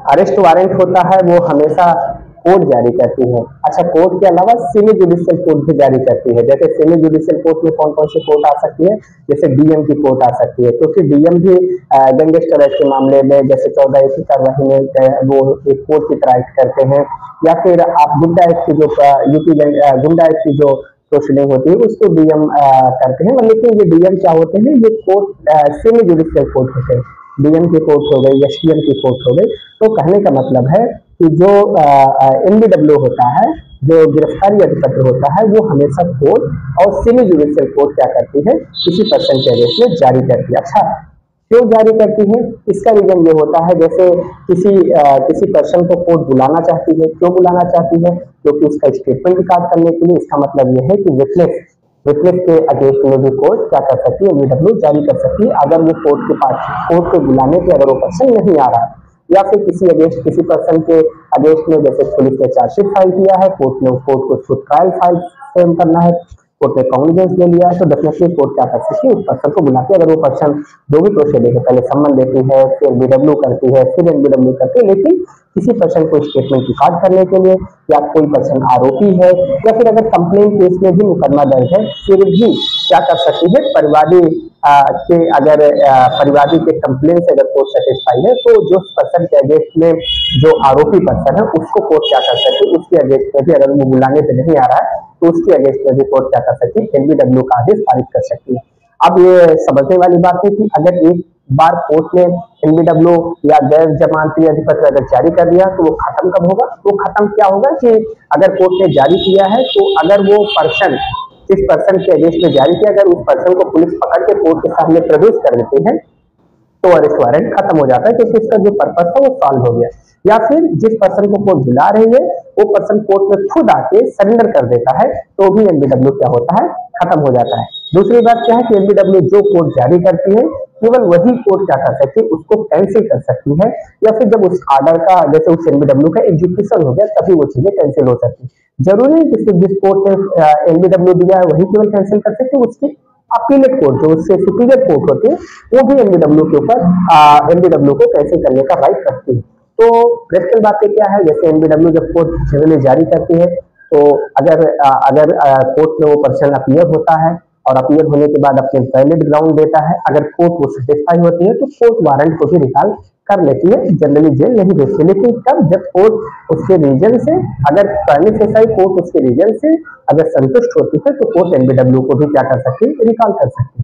Arrest warrant होता है वो हमेशा कोर्ट जारी करती है। अच्छा, कोर्ट के अलावा सेमी जुडिशियल कोर्ट भी जारी करती है। जैसे सेमी जुडिशियल कोर्ट में कौन कौन सी कोर्ट आ सकती है, जैसे डीएम की कोर्ट आ सकती है, क्योंकि डीएम भी गैंगस्टर एक्ट के मामले में जैसे 14A की कार्रवाई में वो एक कोर्ट की तरह एक्ट करते हैं, या फिर आप गुंडा एक्ट की जो यूपी गुंडा एक्ट की जो प्रोसीडिंग होती है उसको डीएम करते हैं। लेकिन ये डीएम क्या होते हैं, ये कोर्ट सेमी जुडिशियल कोर्ट होते हैं। डीएम की कोर्ट हो गई, एसडीएम की कोर्ट हो गई। तो कहने का मतलब है कि जो एनबीडब्ल्यू होता है, जो गिरफ्तारी अधिपत्र होता है, वो हमेशा कोर्ट और सेमी जुडिशियल कोर्ट क्या करती है, किसी पर्सन के अगेंस्ट में जारी करती है। अच्छा, क्यों जारी करती है, इसका रीजन ये होता है जैसे किसी पर्सन को कोर्ट बुलाना चाहती है। क्यों बुलाना चाहती है, क्योंकि उसका स्टेटमेंट रिकॉर्ड करने के लिए। इसका मतलब ये है कि विटनेस के अगेंस्ट में भी कोर्ट क्या कर सकती है, एनबीडब्ल्यू जारी कर सकती है, अगर वो कोर्ट के पास कोर्ट को बुलाने पे अगर वो पर्सन नहीं आ रहा है, या फिर किसी पर्सन के अगेंस्ट में जैसे पुलिस ने चार्जशीट फाइल किया है, कोर्ट को उसको ट्रायल फाइल फ्रेम करना है, कोर्ट ने कॉग्निजेंस ले लिया है, तो डेफिनेटली कोर्ट क्या कर सकती है, उस पर्सन को बुला के अगर वो पर्सन जो भी प्रोसीडिंग है, पहले सम्मन देती है, फिर एनबीडब्ल्यू करती है, फिर एनबीडब्ल्यू करती है, लेकिन किसी पर्सन को स्टेटमेंट रिकॉर्ड करने के लिए, या कोई पर्सन आरोपी है, या फिर अगर कंप्लेंट केस में भी मुकदमा दर्ज है, फिर भी क्या कर सकती है, परिवादी के कंप्लेंट से अगर कोर्ट सेटिस्फाई है, तो जो पर्सन के अगेंस्ट में जो आरोपी पर्सन है उसको कोर्ट क्या कर सकती है, उसके अगेंस्ट में भी अगर वो बुलाने पे नहीं आ रहा है तो उसके अगेंस्ट में भी कोर्ट क्या कर सकती है, एनबीडब्ल्यू का आदेश पारित कर सकती है। अब ये समझने वाली बात है कि अगर एक बार कोर्ट ने एनबीडब्ल्यू या गैर जमानती अधिपत्र अगर जारी कर दिया तो वो खत्म कब होगा, वो खत्म क्या होगा कि अगर कोर्ट ने जारी किया है तो अगर वो पर्सन जिस पर्सन के अगेंस्ट में जारी किया, अगर उस पर्सन को पुलिस पकड़ के कोर्ट के सामने प्रोड्यूस कर देते हैं तो अरेस्ट वारंट खत्म हो जाता है, क्योंकि उसका जो पर्पस था वो सॉल्व हो गया। या फिर जिस पर्सन को कोर्ट बुला रही है वो पर्सन कोर्ट में खुद आके सरेंडर कर देता है तो भी एनबीडब्ल्यू क्या होता है, खत्म हो जाता है। दूसरी बात क्या है कि एनबीडब्ल्यू जो कोर्ट जारी करती है केवल वही कोर्ट क्या कर सकती है, उसको कैंसिल कर सकती है, या फिर जब उस ऑर्डर का जैसे उस एनबीडब्ल्यू का एग्जीक्यूशन हो गया तभी वो चीजें कैंसिल हो सकती है। जरूरी है कि जिस कोर्ट ने एनबीडब्ल्यू दिया है वही केवल कैंसिल कर सकती है, उसकी अपीलेट कोर्ट जो उससे सुपीरियर कोर्ट होती है वो भी एनबीडब्ल्यू के ऊपर एनबीडब्ल्यू को कैंसिल करने का राइट रखती है। तो प्रैक्टिकल बातें क्या है, जैसे एनबीडब्ल्यू जब कोर्ट जनरली जारी करती है तो अगर कोर्ट में वो पर्सन अपीयर होता है और अपीयर होने के बाद अपने वैलिड ग्राउंड देता है, अगर कोर्ट वो सेटिस्फाई होती है तो कोर्ट वारंट को भी रिकॉल कर लेती है, जनरली जेल नहीं भेजती। लेकिन कब, जब कोर्ट उसके रीजन से, अगर प्राइमरी फेसाई कोर्ट उसके रीजन से अगर संतुष्ट होती है तो कोर्ट एनबीडब्ल्यू को भी क्या कर सकती है, रिकॉल कर सकती है।